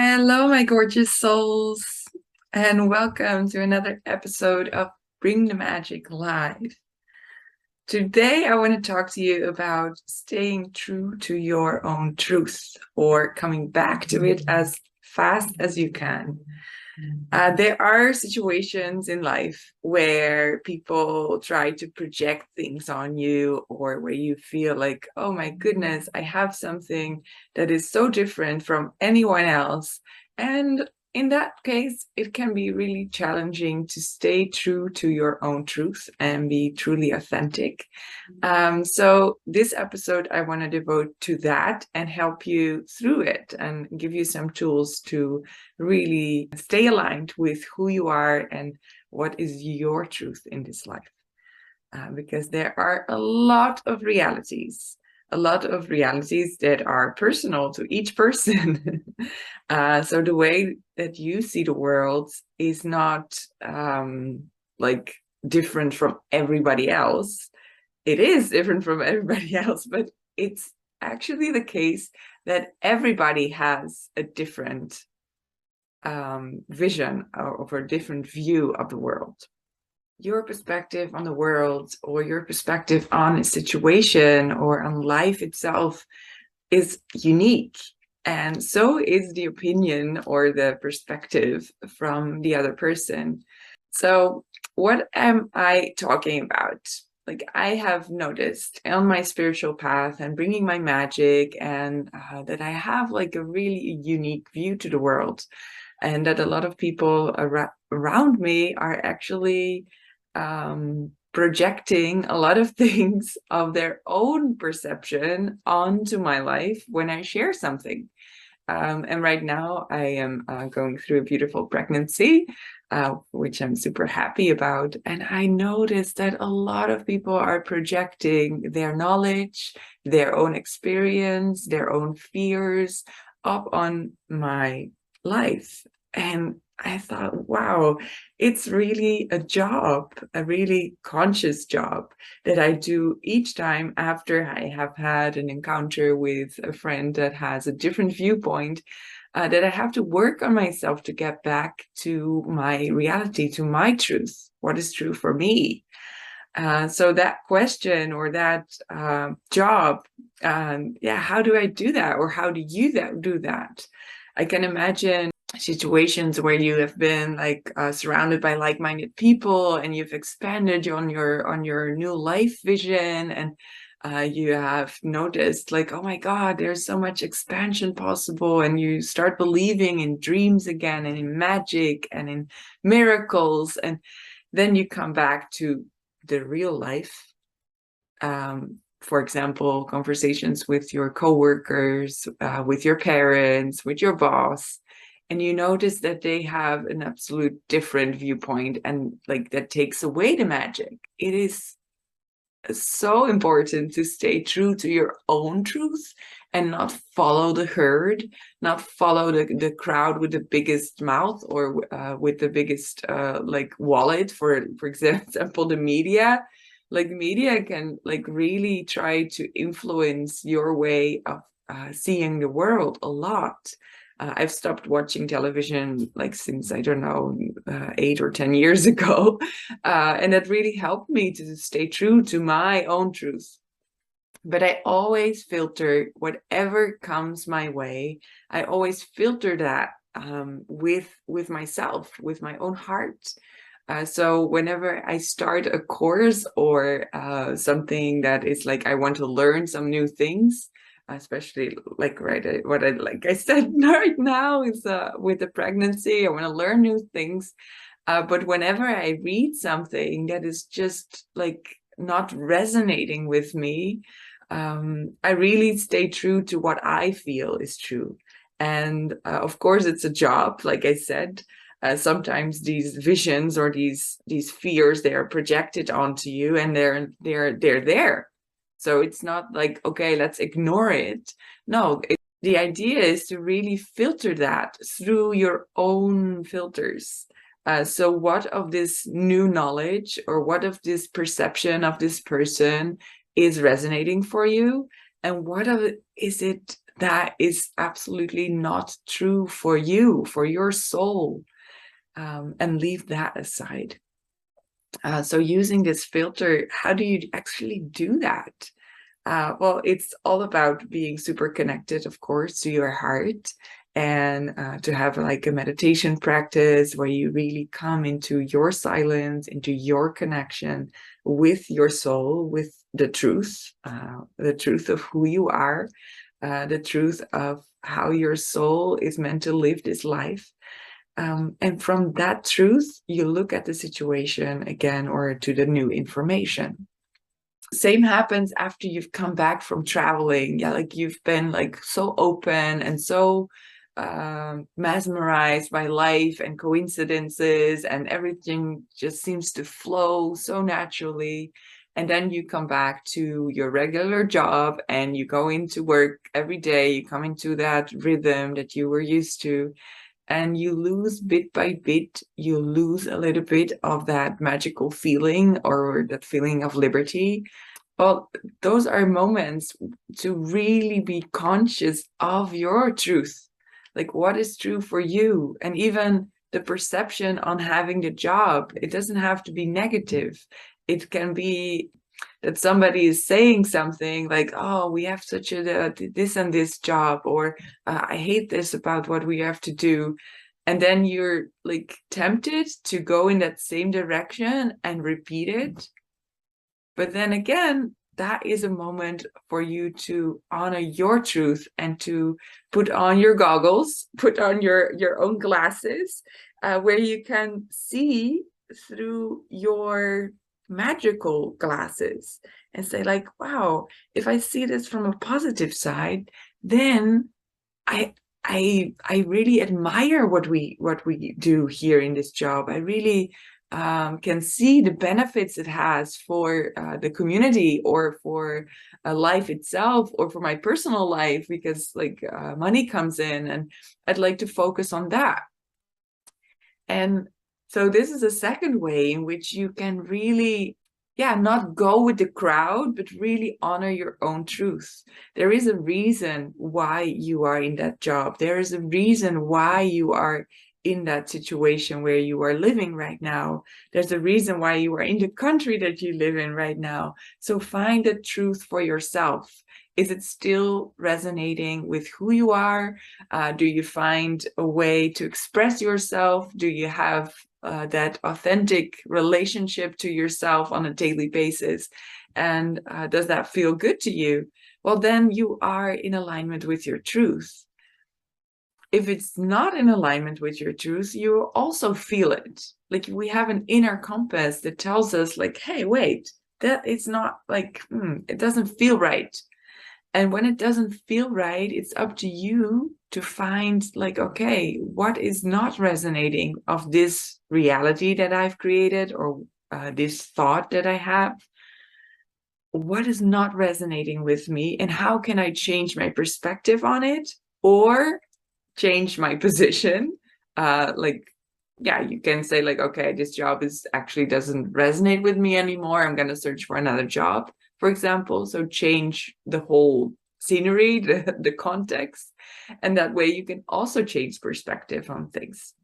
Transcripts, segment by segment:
Hello, my gorgeous souls, and welcome to another episode of Bring the Magic Live. Today, I want to talk to you about staying true to your own truth or coming back to it as fast as you can. There are situations in life where people try to project things on you, or where you feel like, oh my goodness, I have something that is so different from anyone else. And in that case, it can be really challenging to stay true to your own truth and be truly authentic. So this episode, I want to devote to that and help you through it and give you some tools to really stay aligned with who you are and what is your truth in this life. Because there are a lot of realities that are personal to each person. So the way that you see the world is not like different from everybody else. It is different from everybody else, but it's actually the case that everybody has a different vision or a different view of the world. Your perspective on the world, or your perspective on a situation or on life itself, is unique. And so is the opinion or the perspective from the other person. So what am I talking about? Like, I have noticed on my spiritual path and bringing my magic, and that I have like a really unique view to the world, and that a lot of people around me are actually projecting a lot of things of their own perception onto my life when I share something. And right now I am going through a beautiful pregnancy, which I'm super happy about. And I noticed that a lot of people are projecting their knowledge, their own experience, their own fears up on my life. And I thought, wow, it's really a job, a really conscious job that I do each time after I have had an encounter with a friend that has a different viewpoint, that I have to work on myself to get back to my reality, to my truth, what is true for me. So that question, or that job, how do I do that? Or how do you do that? I can imagine situations where you have been like surrounded by like-minded people, and you've expanded on your new life vision, and you have noticed like, oh my God, there's so much expansion possible, and you start believing in dreams again, and in magic and in miracles, and then you come back to the real life. For example, conversations with your coworkers, with your parents, with your boss, and you notice that they have an absolute different viewpoint, and like that takes away the magic. It is so important to stay true to your own truth and not follow the herd, not follow the crowd with the biggest mouth, or with the biggest like wallet, for example, the media. Like, media can like really try to influence your way of seeing the world a lot. I've stopped watching television like since, I don't know, 8 or 10 years ago. And that really helped me to stay true to my own truth. But I always filter whatever comes my way. I always filter that with myself, with my own heart. So whenever I start a course, or something that is like, I want to learn some new things, especially like like I said right now is with the pregnancy, I want to learn new things. But whenever I read something that is just like not resonating with me, I really stay true to what I feel is true. And of course, it's a job, like I said. Sometimes these visions or these fears, they are projected onto you, and they're there. So it's not like, okay, let's ignore it. No, the idea is to really filter that through your own filters. So what of this new knowledge, or what of this perception of this person is resonating for you, and what of it is it that is absolutely not true for you, for your soul, and leave that aside. So using this filter, how do you actually do that? Well, it's all about being super connected, of course, to your heart, and to have like a meditation practice where you really come into your silence, into your connection with your soul, with the truth of who you are, the truth of how your soul is meant to live this life. And from that truth, you look at the situation again, or to the new information. Same happens after you've come back from traveling. Yeah, like you've been like so open and so mesmerized by life and coincidences, and everything just seems to flow so naturally. And then you come back to your regular job and you go into work every day, you come into that rhythm that you were used to, and you lose bit by bit, you lose a little bit of that magical feeling or that feeling of liberty. Well, those are moments to really be conscious of your truth, like what is true for you. And even the perception on having the job, it doesn't have to be negative. It can be that somebody is saying something like, oh, we have such a this and this job, or I hate this about what we have to do. And then you're like tempted to go in that same direction and repeat it. But then again, that is a moment for you to honor your truth and to put on your goggles, put on your own glasses, where you can see through your magical glasses and say like, wow, if I see this from a positive side, then I I really admire what we do here in this job. I really can see the benefits it has for the community, or for life itself, or for my personal life, because like money comes in, and I'd like to focus on that. And so this is a second way in which you can really, yeah, not go with the crowd, but really honor your own truth. There is a reason why you are in that job. There is a reason why you are in that situation where you are living right now. There's a reason why you are in the country that you live in right now. So find the truth for yourself. Is it still resonating with who you are? Do you find a way to express yourself? Do you have that authentic relationship to yourself on a daily basis? And does that feel good to you? Well, then you are in alignment with your truth. If it's not in alignment with your truth, you also feel it. Like we have an inner compass that tells us like, hey, wait, that it's not like, it doesn't feel right. And when it doesn't feel right, it's up to you to find like, okay, what is not resonating of this reality that I've created, or this thought that I have? What is not resonating with me, and how can I change my perspective on it, or change my position? Like, yeah, you can say like, okay, this job is actually doesn't resonate with me anymore. I'm going to search for another job, for example. So change the whole scenery, the context, and that way you can also change perspective on things.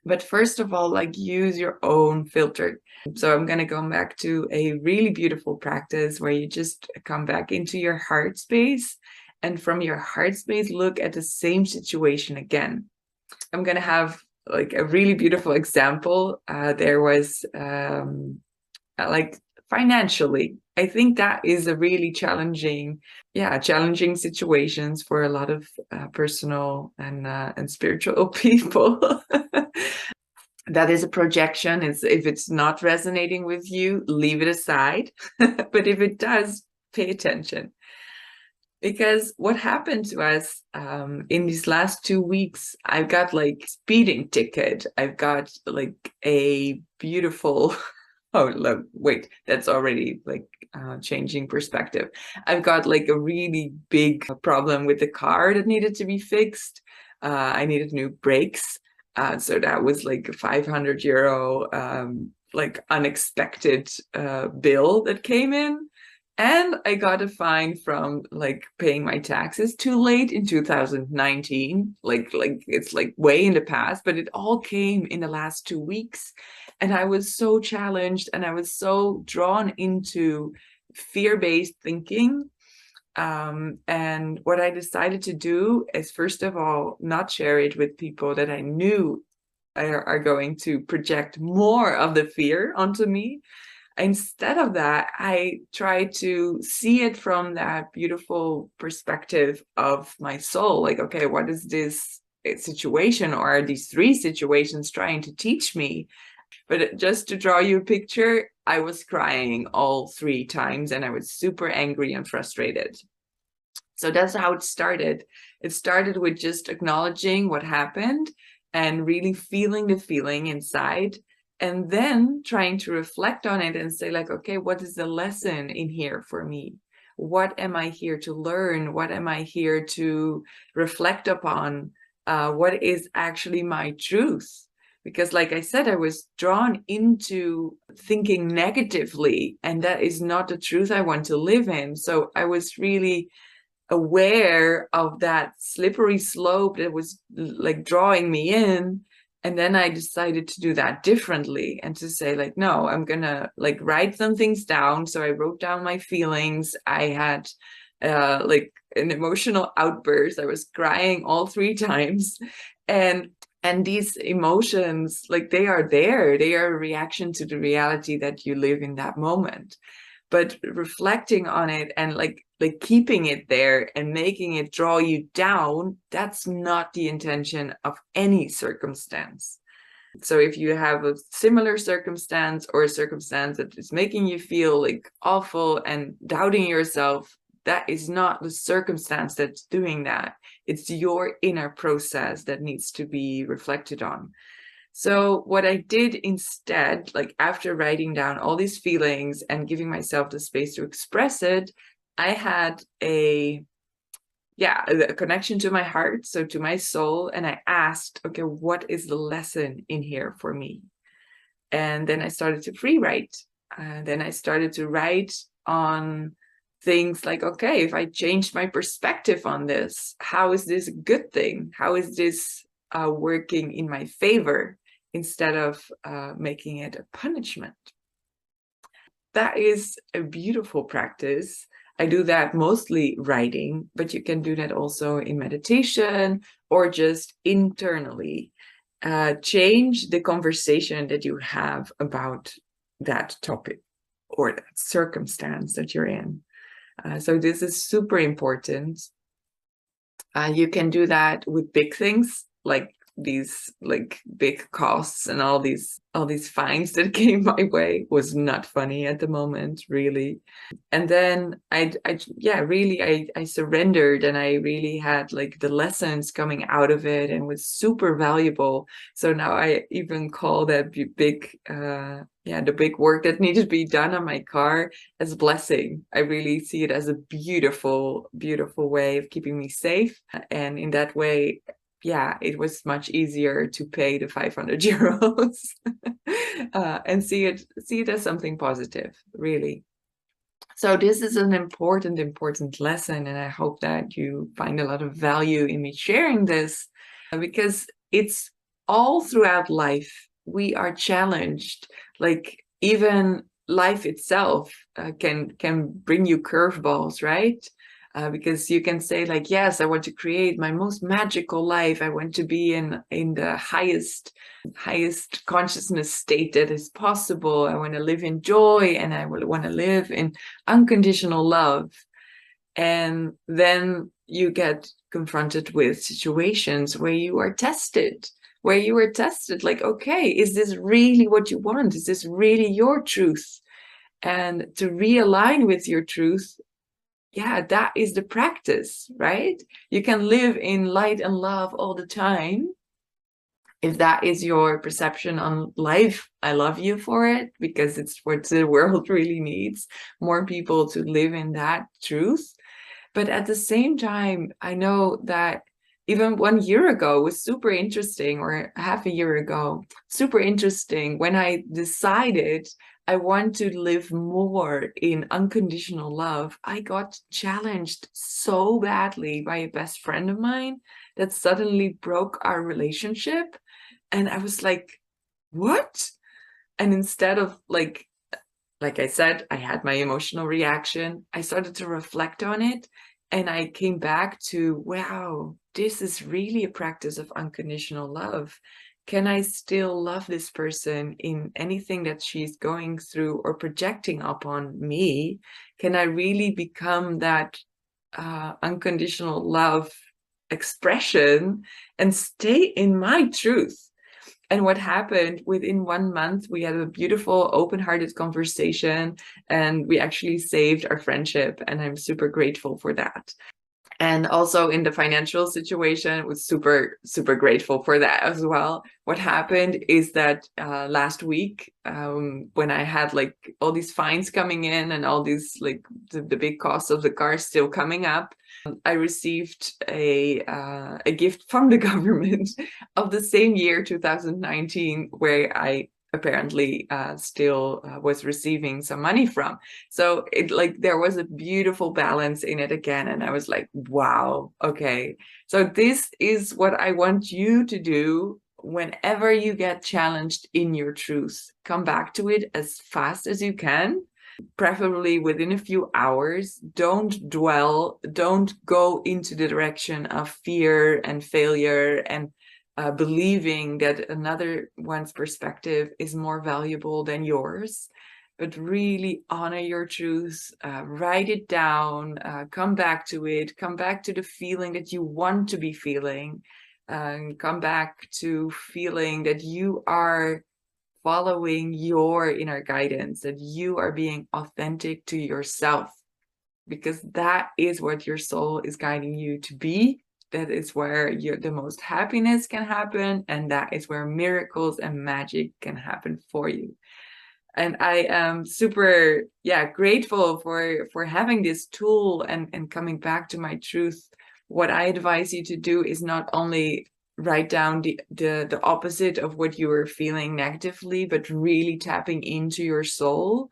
But first of all, like use your own filter. So I'm going to go back to a really beautiful practice where you just come back into your heart space, and from your heart space, look at the same situation again. I'm going to have like a really beautiful example. There was like financially, I think that is a really challenging situations for a lot of personal and spiritual people. That is a projection. If it's not resonating with you, leave it aside. But if it does, pay attention. Because what happened to us in these last 2 weeks, I've got like speeding ticket. I've got like a beautiful, oh, look, wait, that's already like changing perspective. I've got like a really big problem with the car that needed to be fixed. I needed new brakes. So that was like a 500 euro like unexpected bill that came in. And I got a fine from like paying my taxes too late in 2019. Like it's like way in the past, but it all came in the last 2 weeks. And I was so challenged and I was so drawn into fear-based thinking. And what I decided to do is, first of all, not share it with people that I knew are going to project more of the fear onto me. Instead of that, I try to see it from that beautiful perspective of my soul. Like, okay, what is this situation, or are these three situations trying to teach me? But just to draw you a picture, I was crying all 3 times and I was super angry and frustrated. So that's how it started. It started with just acknowledging what happened and really feeling the feeling inside, and then trying to reflect on it and say, like, okay, what is the lesson in here for me? What am I here to learn? What am I here to reflect upon? What is actually my truth? Because, like I said, I was drawn into thinking negatively, and that is not the truth I want to live in. So I was really aware of that slippery slope that was like drawing me in. And then I decided to do that differently and to say, like, no, I'm gonna like write some things down. So I wrote down my feelings. I had like an emotional outburst. I was crying all 3 times. And these emotions, like, they are there. They are a reaction to the reality that you live in that moment. But reflecting on it and like keeping it there and making it draw you down, that's not the intention of any circumstance. So if you have a similar circumstance, or a circumstance that is making you feel like awful and doubting yourself, that is not the circumstance that's doing that. It's your inner process that needs to be reflected on. So what I did instead, like after writing down all these feelings and giving myself the space to express it, I had a connection to my heart, so to my soul, and I asked, okay, what is the lesson in here for me? And then I started to free write. Then I started to write on things like, okay, if I changed my perspective on this, how is this a good thing? How is this working in my favor, instead of making it a punishment? That is a beautiful practice. I do that mostly writing, but you can do that also in meditation or just internally. Change the conversation that you have about that topic or that circumstance that you're in. So this is super important. You can do that with big things, like these like big costs, and all these fines that came my way was not funny at the moment, really. And then I surrendered, and I really had like the lessons coming out of it, and was super valuable. So now I even call that big the big work that needed to be done on my car as a blessing. I really see it as a beautiful way of keeping me safe, and in that way, it was much easier to pay the 500 euros and see it as something positive, really. So this is an important lesson, and I hope that you find a lot of value in me sharing this, because it's all throughout life we are challenged. Like, even life itself can bring you curveballs, right? Because you can say, like, yes, I want to create my most magical life. I want to be in the highest consciousness state that is possible. I want to live in joy, and I want to live in unconditional love. And then you get confronted with situations where you are tested, like, okay, is this really what you want? Is this really your truth? And to realign with your truth, that is the practice, right? You can live in light and love all the time. If that is your perception on life, I love you for it, because it's what the world really needs, more people to live in that truth. But at the same time, I know that even 1 year ago was super interesting, or half a year ago, super interesting, when I decided I want to live more in unconditional love. I got challenged so badly by a best friend of mine that suddenly broke our relationship. And I was like, what? And instead of like I said, I had my emotional reaction. I started to reflect on it, and I came back to, wow, this is really a practice of unconditional love. Can I still love this person in anything that she's going through or projecting upon me? Can I really become that unconditional love expression and stay in my truth? And what happened within 1 month, we had a beautiful, open-hearted conversation, and we actually saved our friendship. And I'm super grateful for that. And also in the financial situation, was super, super grateful for that as well. What happened is that last week, when I had like all these fines coming in and all these like the big costs of the car still coming up, I received a gift from the government of the same year, 2019, where I apparently still was receiving some money from. So it like there was a beautiful balance in it again. And I was like, wow, okay. So this is what I want you to do whenever you get challenged in your truth. Come back to it as fast as you can, preferably within a few hours. Don't dwell, don't go into the direction of fear and failure and believing that another one's perspective is more valuable than yours. But really honor your truth, write it down, come back to it, come back to the feeling that you want to be feeling, come back to feeling that you are following your inner guidance, that you are being authentic to yourself, because that is what your soul is guiding you to be. That is where the most happiness can happen, and that is where miracles and magic can happen for you. And I am super grateful for having this tool and coming back to my truth. What I advise you to do is not only write down the opposite of what you were feeling negatively, but really tapping into your soul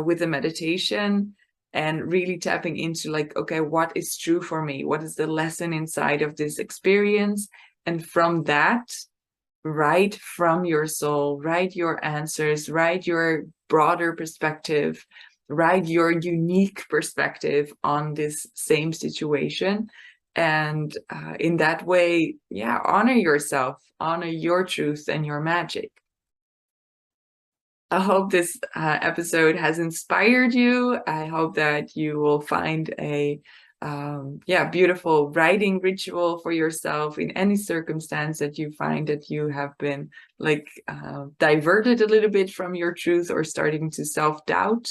with a meditation, and really tapping into like, okay, what is true for me? What is the lesson inside of this experience? And from that, write from your soul, write your answers, write your broader perspective, write your unique perspective on this same situation. And in that way, honor yourself, honor your truth and your magic. I hope this episode has inspired you. I hope that you will find a beautiful writing ritual for yourself in any circumstance that you find that you have been like diverted a little bit from your truth or starting to self-doubt.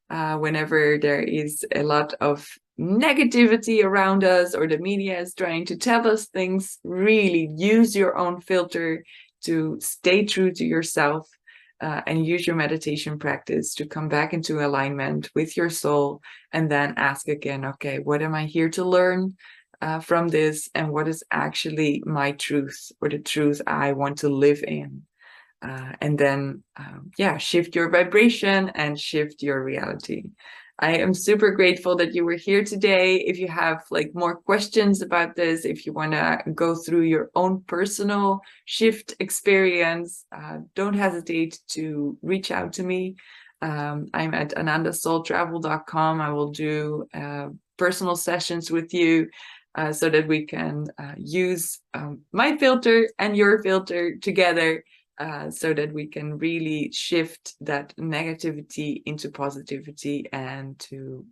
Whenever there is a lot of negativity around us or the media is trying to tell us things, really use your own filter to stay true to yourself. And use your meditation practice to come back into alignment with your soul, and then ask again, okay, what am I here to learn from this? And what is actually my truth, or the truth I want to live in? And then, shift your vibration and shift your reality. I am super grateful that you were here today. If you have like more questions about this, if you want to go through your own personal shift experience, don't hesitate to reach out to me. I'm at anandasoultravel.com. I will do personal sessions with you so that we can use my filter and your filter together. So that we can really shift that negativity into positivity and to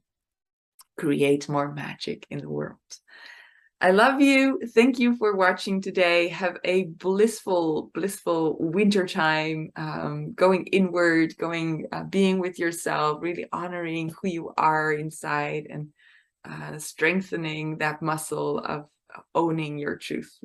create more magic in the world. I love you. Thank you for watching today. Have a blissful, blissful winter time, going inward, being with yourself, really honoring who you are inside, and strengthening that muscle of owning your truth.